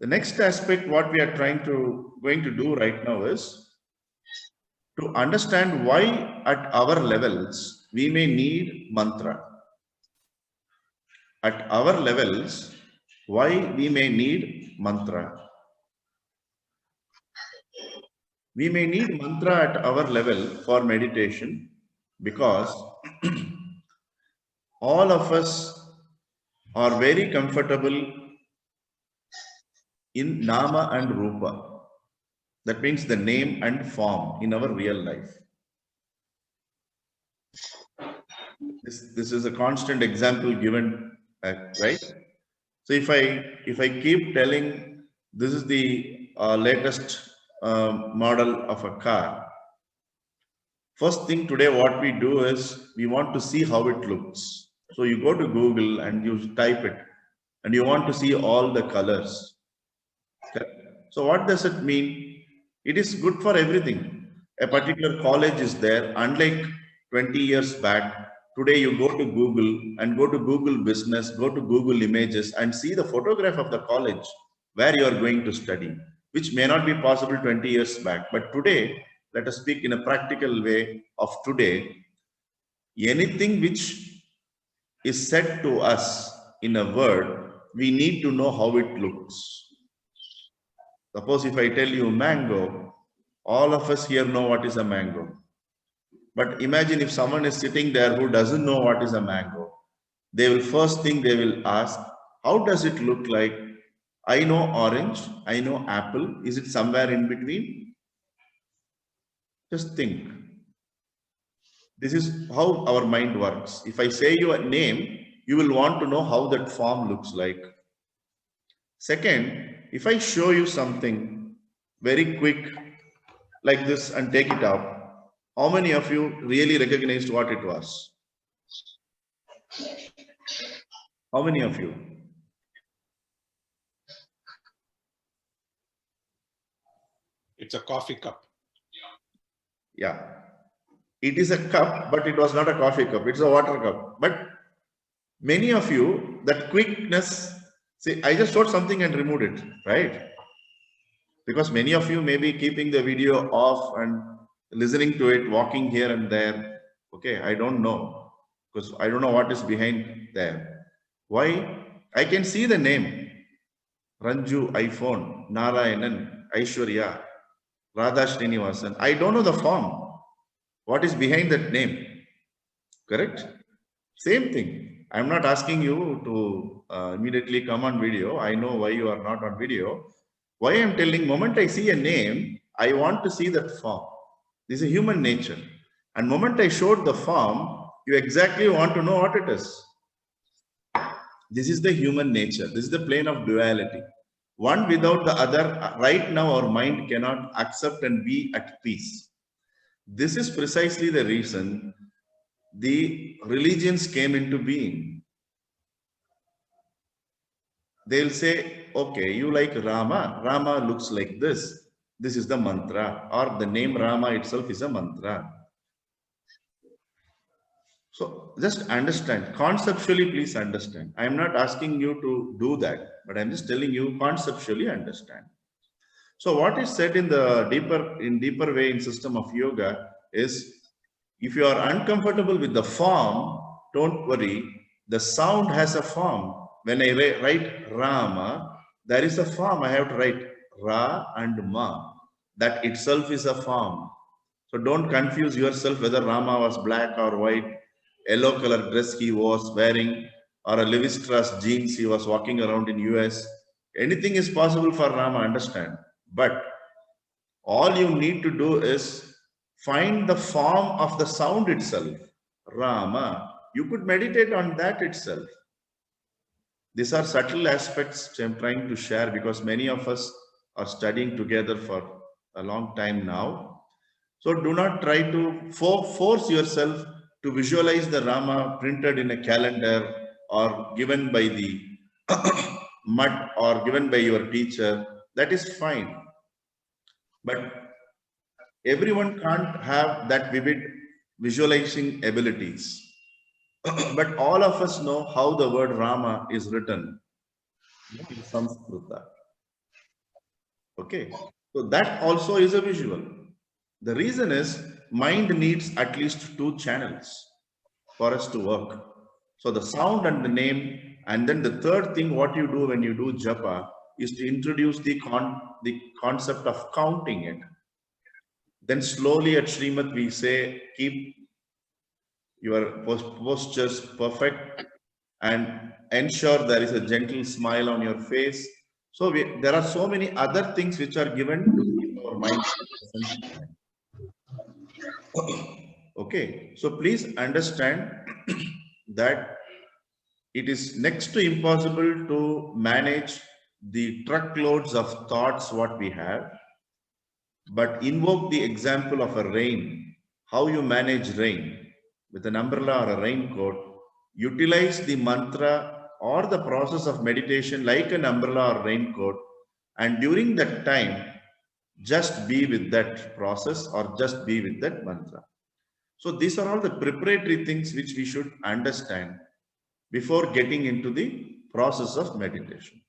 The next aspect, what we are going to do right now is to understand why at our levels we may need mantra. At our levels, why we may need mantra. We may need mantra at our level for meditation because all of us are very comfortable in nama and rupa. That means the name and form in our real life. This is a constant example given, right? So if I keep telling this is the latest model of a car, first thing today what we do is we want to see how it looks. So you go to Google and you type it, and you want to see all the colors. Okay? So what does it mean? It is good for everything. A particular college is there, unlike 20 years back. Today you go to Google and go to Google Business, go to Google Images and see the photograph of the college where you are going to study, which may not be possible 20 years back. But today, let us speak in a practical way of today. Anything which is said to us in a word, we need to know how it looks. Suppose if I tell you mango, all of us here know what is a mango. But imagine if someone is sitting there who doesn't know what is a mango. They will first thing they will ask, how does it look like? I know orange, I know apple. Is it somewhere in between? Just think. This is how our mind works. If I say you a name, you will want to know how that form looks like. Second, if I show you something very quick like this and take it out, how many of you really recognized what it was? How many of you? It's a coffee cup. Yeah. It is a cup, but it was not a coffee cup. It's a water cup. But many of you, that quickness, see, I just showed something and removed it, right? Because many of you may be keeping the video off and listening to it, walking here and there. Okay, I don't know, because I don't know what is behind there. Why? I can see the name. Ranju, iPhone, Narayanan, Aishwarya, Radha Srinivasan. I don't know the form. What is behind that name? Correct? Same thing. I'm not asking you to immediately come on video. I know why you are not on video. Why I'm telling, moment I see a name, I want to see that form. This is human nature. And moment I showed the form, you exactly want to know what it is. This is the human nature. This is the plane of duality. One without the other, right now our mind cannot accept and be at peace. This is precisely the reason the religions came into being. They'll say, okay, you like Rama, Rama looks like this. This is the mantra, or the name Rama itself is a mantra. So just understand, conceptually, please understand. I'm not asking you to do that, but I'm just telling you conceptually understand. So what is said in the deeper way in system of yoga is, if you are uncomfortable with the form, don't worry. The sound has a form. When I write Rama, there is a form. I have to write Ra and Ma. That itself is a form. So don't confuse yourself whether Rama was black or white, yellow color dress he was wearing, or a Levi Strauss jeans he was walking around in US. Anything is possible for Rama, understand. But all you need to do is find the form of the sound itself, Rama. You could meditate on that itself. These are subtle aspects I'm trying to share because many of us are studying together for a long time now. So do not try to force yourself to visualize the Rama printed in a calendar or given by the mud or given by your teacher. That is fine. But everyone can't have that vivid visualizing abilities. But all of us know how the word Rama is written in Sanskrit. Okay, so that also is a visual. The reason is mind needs at least two channels for us to work. So the sound and the name, and then the third thing what you do when you do japa is to introduce the concept of counting it. Then slowly at Srimad we say keep your postures perfect and ensure there is a gentle smile on your face. So there are so many other things which are given to keep our mind present. Okay, so please understand that it is next to impossible to manage the truckloads of thoughts what we have, but invoke the example of a rain, how you manage rain with an umbrella or a raincoat, utilize the mantra or the process of meditation like an umbrella or raincoat, and during that time, just be with that process or just be with that mantra. So these are all the preparatory things which we should understand before getting into the process of meditation.